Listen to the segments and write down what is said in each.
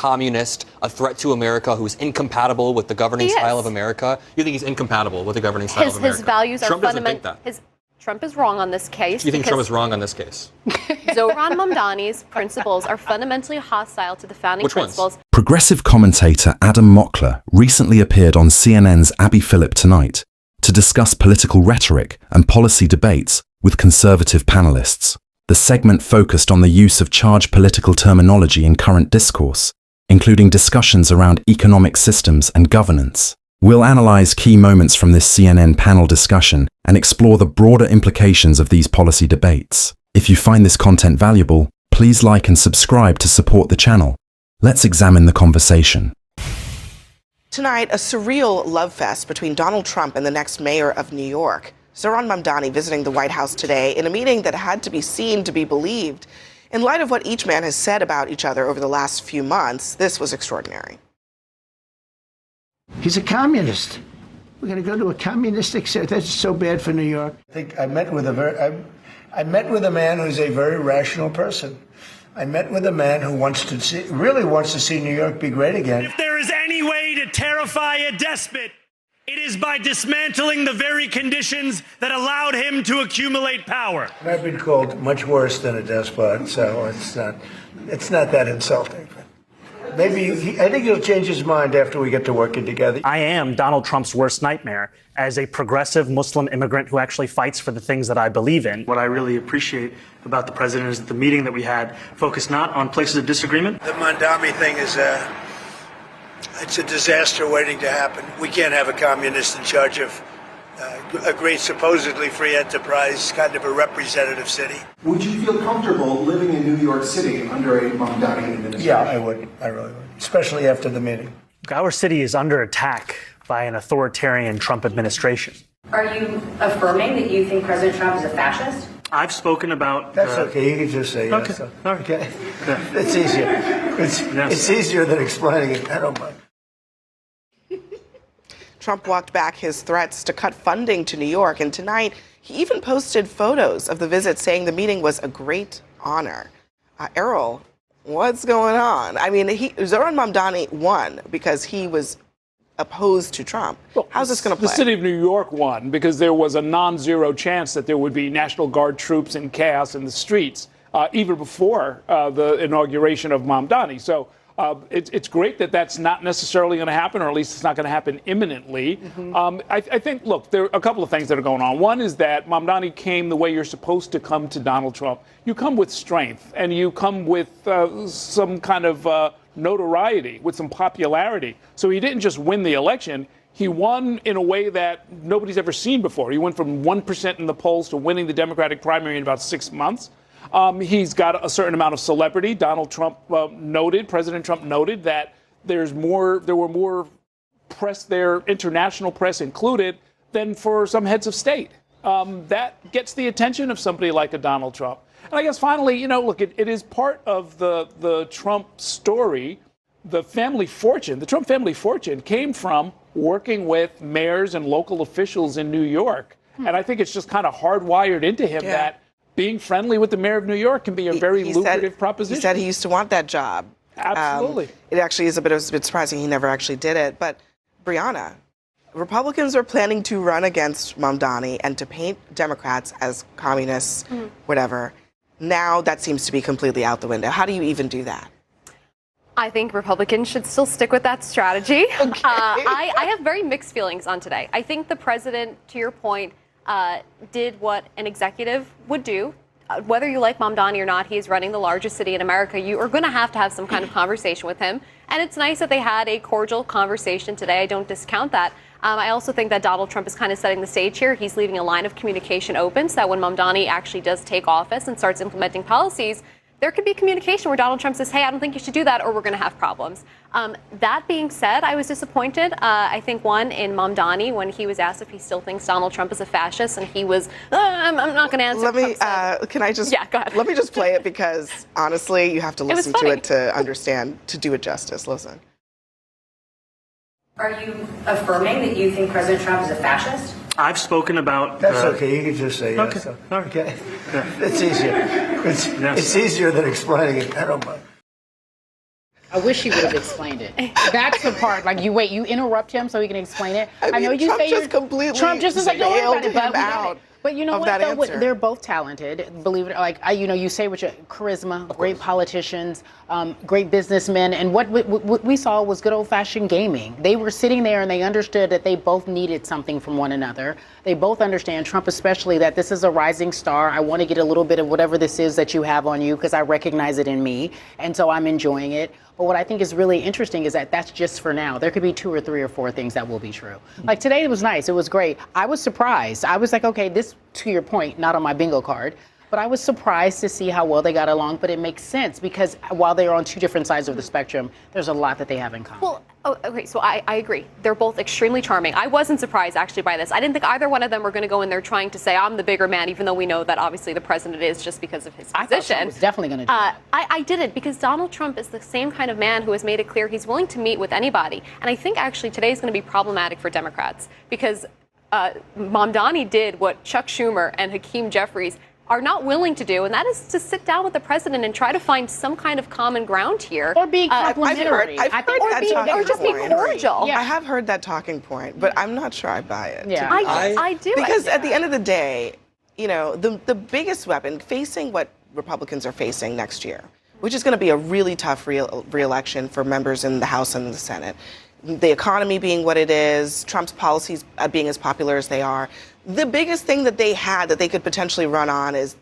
communist, a threat to America, who's incompatible with the governing style of America? You think he's incompatible with the governing style of America? His values Trump are doesn't think that. Trump is wrong on this case. You think Trump is wrong on this case? Zohran Mamdani's principles are fundamentally hostile to the founding principles. Progressive commentator Adam Mockler recently appeared on CNN's Phillip Tonight to discuss political rhetoric and policy debates with conservative panelists. The segment focused on the use of charged political terminology in current discourse, including discussions around economic systems and governance. We'll analyze key moments from this CNN panel discussion and explore the broader implications of these policy debates. If you find this content valuable, please like and subscribe to support the channel. Let's examine the conversation. Tonight, a surreal love fest between Donald Trump and the next mayor of New York. Zohran Mamdani visiting the White House today in a meeting that had to be seen to be believed. In light of what each man has said about each other over the last few months, this was extraordinary. He's a communist. We're going to go to a communistic state. That's so bad for New York. I think I met with a man who's a very rational person. I met with a man who really wants to see New York be great again. If there is any way to terrify a despot, it is by dismantling the very conditions that allowed him to accumulate power. I've been called much worse than a despot, so it's not that insulting. Maybe I think he'll change his mind after we get to working together. I am Donald Trump's worst nightmare as a progressive Muslim immigrant who actually fights for the things that I believe in. What I really appreciate about the president is that the meeting that we had focused not on places of disagreement. The Mamdani thing is it's a disaster waiting to happen. We can't have a communist in charge of a great, supposedly free enterprise, kind of a representative city. Would you feel comfortable living in New York City under a Mamdani administration? Yeah, I would. I really would, especially after the meeting. Our city is under attack by an authoritarian Trump administration. Are you affirming that you think President Trump is a fascist? I've spoken about... That's okay. You can just say yes. Okay. So. Okay. It's easier. It's easier than explaining it. I don't mind. Trump walked back his threats to cut funding to New York, and tonight he even posted photos of the visit saying the meeting was a great honor. Errol, what's going on? I mean, Zohran Mamdani won because he was opposed to Trump. Well, how's this going to play? The city of New York won because there was a non-zero chance that there would be National Guard troops and chaos in the streets, even before the inauguration of Mamdani. So it's great that that's not necessarily going to happen, or at least it's not going to happen imminently. Mm-hmm. I think, look, there are a couple of things that are going on. One is that Mamdani came the way you're supposed to come to Donald Trump. You come with strength, and you come with some kind of notoriety, with some popularity. So he didn't just win the election. He won in a way that nobody's ever seen before. He went from 1% in the polls to winning the Democratic primary in about 6 months. He's got a certain amount of celebrity. President Trump noted that there were more press there, international press included, than for some heads of state. That gets the attention of somebody like a Donald Trump. And I guess finally, look, it is part of the Trump story. The family fortune, the Trump family fortune came from working with mayors and local officials in New York. And I think it's just kind of hardwired into him that being friendly with the mayor of New York can be a very lucrative proposition. He said he used to want that job. Absolutely. It actually is a bit surprising he never actually did it. But, Brianna, Republicans are planning to run against Mamdani and to paint Democrats as communists, whatever. Now that seems to be completely out the window. How do you even do that? I think Republicans should still stick with that strategy. Okay. I have very mixed feelings on today. I think the president, to your point, did what an executive would do. Whether you like Mamdani or not, he is running the largest city in America. You are going to have some kind of conversation with him. And it's nice that they had a cordial conversation today. I don't discount that. I also think that Donald Trump is kind of setting the stage here. He's leaving a line of communication open so that when Mamdani actually does take office and starts implementing policies, there could be communication where Donald Trump says, hey, I don't think you should do that, or we're going to have problems. That being said, I was disappointed. I think, one, in Mamdani, when he was asked if he still thinks Donald Trump is a fascist, and he was, I'm not going to answer. Let me, can I just, go ahead. Let me just play it because, honestly, you have to listen to it to understand, to do it justice. Listen. Are you affirming that you think President Trump is a fascist? I've spoken about... That's okay. You can just say yes. Okay. Okay. It's easier. It's easier than explaining it. I don't mind. I wish he would have explained it. That's the part. Like you interrupt him so he can explain it. I mean, know you Trump say just completely Trump just is like, don't worry about it, bailed but him we get out it. But you know of what? that Though, answer. they're both talented. Believe it. Like you say, with your charisma, great politicians, great businessmen, and what we saw was good old-fashioned gaming. They were sitting there and they understood that they both needed something from one another. They both understand, Trump especially, that this is a rising star. I want to get a little bit of whatever this is that you have on you because I recognize it in me, and so I'm enjoying it. But what I think is really interesting is that that's just for now. There could be 2 or 3 or 4 things that will be true. Like today, it was nice. It was great. I was surprised. I was like, okay, this, to your point, not on my bingo card, but I was surprised to see how well they got along. But it makes sense because while they're on 2 different sides of the spectrum, there's a lot that they have in common. Well, okay, so I agree. They're both extremely charming. I wasn't surprised actually by this. I didn't think either one of them were going to go in there trying to say, I'm the bigger man, even though we know that obviously the president is just because of his position. I thought Trump was definitely going to do that. I didn't, because Donald Trump is the same kind of man who has made it clear he's willing to meet with anybody. And I think actually today is going to be problematic for Democrats because Mamdani did what Chuck Schumer and Hakeem Jeffries are not willing to do, and that is to sit down with the president and try to find some kind of common ground here. Or be complimentary. I've heard that talking or just be point. cordial. I have heard that talking point, but I'm not sure I buy it. Yeah. I do. Because at the end of the day, you know, the biggest weapon facing what Republicans are facing next year, which is going to be a really tough re-election for members in the House and the Senate, the economy being what it is, Trump's policies being as popular as they are, the biggest thing that they had that they could potentially run on is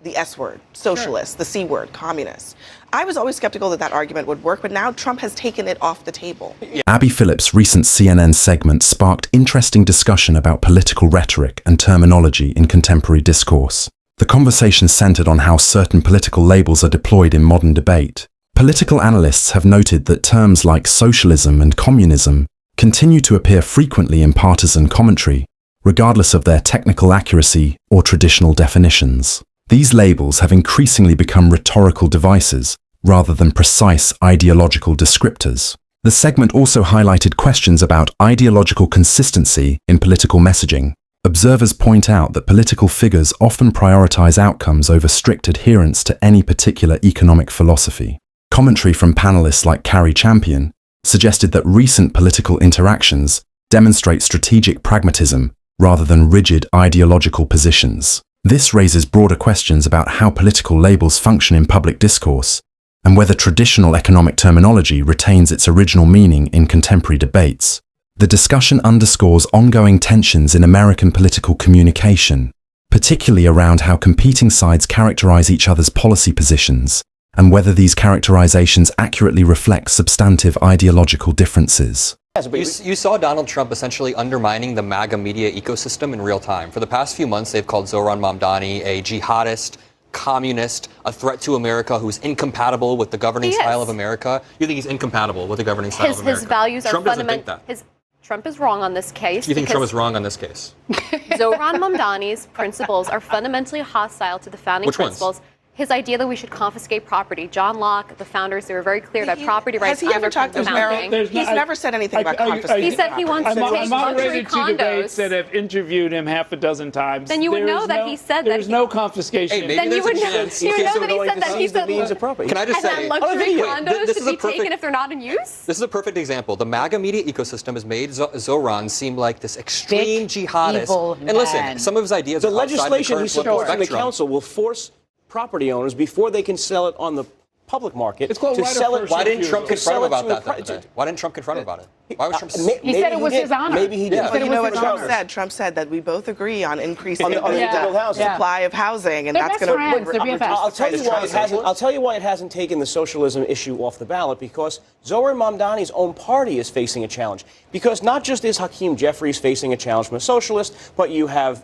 the S word, socialist, the C word, communist. I was always skeptical that argument would work, but now Trump has taken it off the table. Abby Phillip's recent CNN segment sparked interesting discussion about political rhetoric and terminology in contemporary discourse. The conversation centered on how certain political labels are deployed in modern debate. Political analysts have noted that terms like socialism and communism continue to appear frequently in partisan commentary, regardless of their technical accuracy or traditional definitions. These labels have increasingly become rhetorical devices rather than precise ideological descriptors. The segment also highlighted questions about ideological consistency in political messaging. Observers point out that political figures often prioritize outcomes over strict adherence to any particular economic philosophy. Commentary from panelists like Carrie Champion suggested that recent political interactions demonstrate strategic pragmatism rather than rigid ideological positions. This raises broader questions about how political labels function in public discourse and whether traditional economic terminology retains its original meaning in contemporary debates. The discussion underscores ongoing tensions in American political communication, particularly around how competing sides characterize each other's policy positions and whether these characterizations accurately reflect substantive ideological differences. You saw Donald Trump essentially undermining the MAGA media ecosystem in real time. For the past few months, they've called Zohran Mamdani a jihadist, communist, a threat to America who's incompatible with the governing style of America. You think he's incompatible with the governing style of America? His values Trump are doesn't think that. Trump is wrong on this case. You think Trump is wrong on this case? Zohran Mamdani's principles are fundamentally hostile to the founding Which principles. ones? His idea that we should confiscate property. John Locke, the founders, they were very clear that property rights Has he ever talked to founding. He's never said anything about confiscation. He said he wants to take I'm luxury moderated 2 debates that have interviewed him half a dozen times. Then you would know that he said that. There's no confiscation. Hey, maybe then you would know that he said that he said Can I just say, luxury condos this should is a be taken if they're not in use? This is a perfect example. The MAGA media ecosystem has made Zohran seem like this extreme jihadist. And listen, some of his ideas the are outside legislation the he current supports in the spectrum. council will force property owners before they can sell it on the public market it's called to right sell of it. Why didn't Trump confront him about that? that Then? Why didn't Trump confront him about it? Why was Trump? He said it was his honor. Maybe he did. Yeah. Well, you know what Trump said? Trump said that we both agree on increasing the supply of housing, and that's going to. I'll tell you why it hasn't taken the socialism issue off the ballot, because Zohran Mamdani's own party is facing a challenge. Because not just is Hakeem Jeffries facing a challenge from a socialist, but you have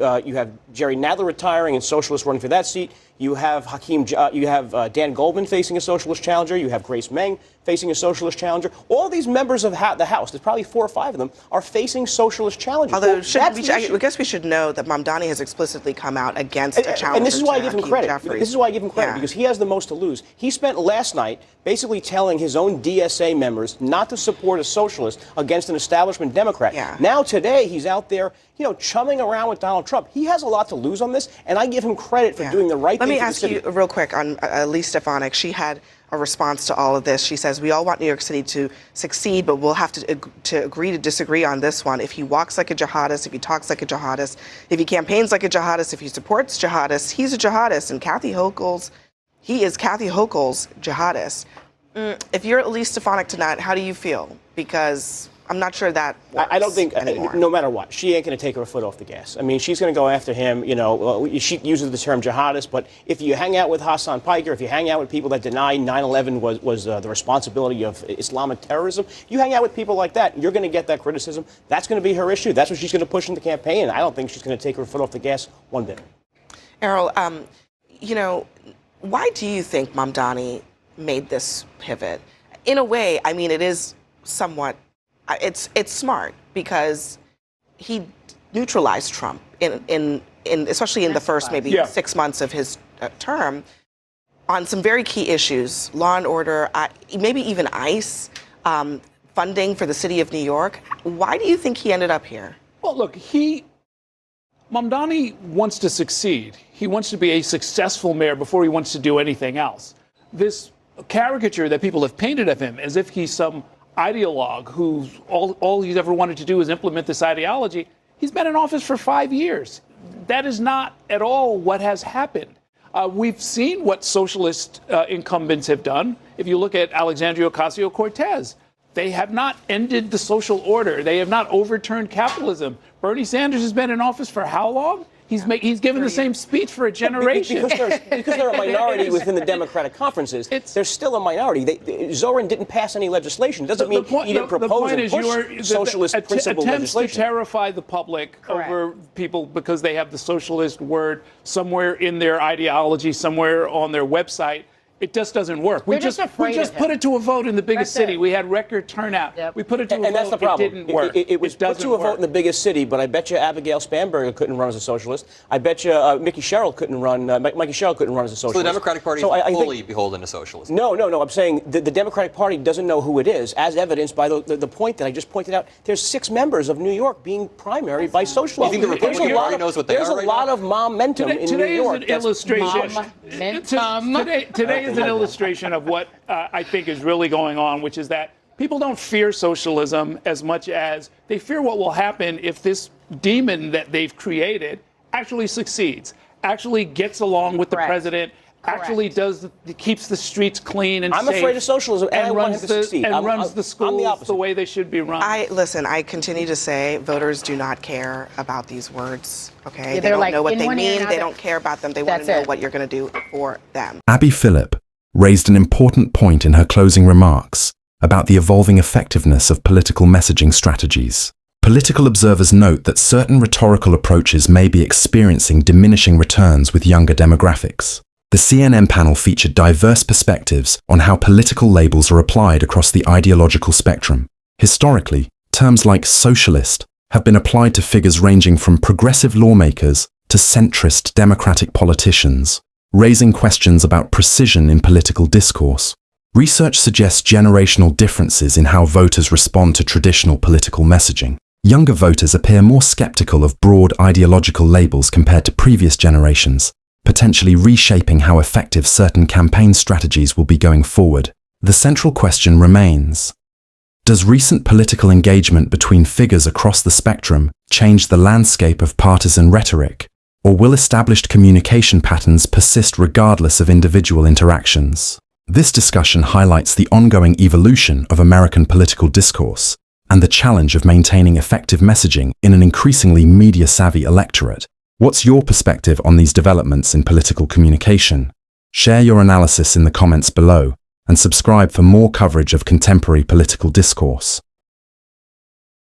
Jerry Nadler retiring and socialists running for that seat. You have Dan Goldman facing a socialist challenger. You have Grace Meng facing a socialist challenger. All these members of the House, there's probably 4 or 5 of them, are facing socialist challenges. Although, I guess we should know that Mamdani has explicitly come out against a challenge. And this is why I give him credit. Jeffries. This is why I give him credit, because he has the most to lose. He spent last night basically telling his own DSA members not to support a socialist against an establishment Democrat. Yeah. Now today he's out there, chumming around with Donald Trump. He has a lot to lose on this, and I give him credit for doing the right thing. Let me ask you real quick on Elise Stefanik. She had a response to all of this. She says, we all want New York City to succeed, but we'll have to agree to disagree on this one. If he walks like a jihadist, if he talks like a jihadist, if he campaigns like a jihadist, if he supports jihadists, he's a jihadist. And he is Kathy Hochul's jihadist. If you're Elise Stefanik tonight, how do you feel? Because I'm not sure that works I don't think, anymore. no matter what, she ain't going to take her foot off the gas. I mean, she's going to go after him. You know, she uses the term jihadist, but if you hang out with Hassan Piker, if you hang out with people that deny 9/11 was the responsibility of Islamic terrorism, you hang out with people like that, you're going to get that criticism. That's going to be her issue. That's what she's going to push in the campaign, and I don't think she's going to take her foot off the gas one bit. Errol, you know, why do you think Mamdani made this pivot? In a way, I mean, it is somewhat. It's smart because he neutralized Trump in especially in the first maybe 6 months of his term on some very key issues, law and order, maybe even ICE, funding for the city of New York. Why do you think he ended up here? Well, look, Mamdani wants to succeed. He wants to be a successful mayor before he wants to do anything else. This caricature that people have painted of him as if he's some ideologue who all he's ever wanted to do is implement this ideology. He's been in office for 5 years. That is not at all what has happened. We've seen what socialist incumbents have done. If you look at Alexandria Ocasio-Cortez, they have not ended the social order. They have not overturned capitalism. Bernie Sanders has been in office for how long? He's given the same speech for a generation. Because they're a minority within the Democratic conferences, they're still a minority. Zoran didn't pass any legislation. It doesn't mean he didn't propose and push socialist principle legislation. Attempts to terrify the public over people because they have the socialist word somewhere in their ideology, somewhere on their website. It just doesn't work. We just put it to a vote in the biggest city. We had record turnout. Yep. We put it to a vote. And that's the problem. It didn't work. It was put to a vote in the biggest city, but I bet you Abigail Spanberger couldn't run as a socialist. I bet you Mikey Sherrill couldn't run. Mikey Sherrill couldn't run as a socialist. So the Democratic Party is fully beholden to socialism. No. I'm saying the Democratic Party doesn't know who it is, as evidenced by the point that I just pointed out. There's 6 members of New York being primaried by socialists. Well, you think the Republican Party knows what they are? There's a lot of momentum in New York. Today is an illustration of what I think is really going on, which is that people don't fear socialism as much as they fear what will happen if this demon that they've created actually succeeds, actually gets along with the president, actually keeps the streets clean and I'm safe. afraid of socialism, and I want him to succeed. And runs the schools the way they should be run. I continue to say voters do not care about these words, okay? Yeah, they don't like, know what they mean. They out don't care about them. They want to know what you're going to do for them. Abby Phillip raised an important point in her closing remarks about the evolving effectiveness of political messaging strategies. Political observers note that certain rhetorical approaches may be experiencing diminishing returns with younger demographics. The CNN panel featured diverse perspectives on how political labels are applied across the ideological spectrum. Historically, terms like socialist have been applied to figures ranging from progressive lawmakers to centrist democratic politicians, raising questions about precision in political discourse. Research suggests generational differences in how voters respond to traditional political messaging. Younger voters appear more skeptical of broad ideological labels compared to previous generations, potentially reshaping how effective certain campaign strategies will be going forward. The central question remains: does recent political engagement between figures across the spectrum change the landscape of partisan rhetoric? Or will established communication patterns persist regardless of individual interactions? This discussion highlights the ongoing evolution of American political discourse and the challenge of maintaining effective messaging in an increasingly media-savvy electorate. What's your perspective on these developments in political communication? Share your analysis in the comments below and subscribe for more coverage of contemporary political discourse.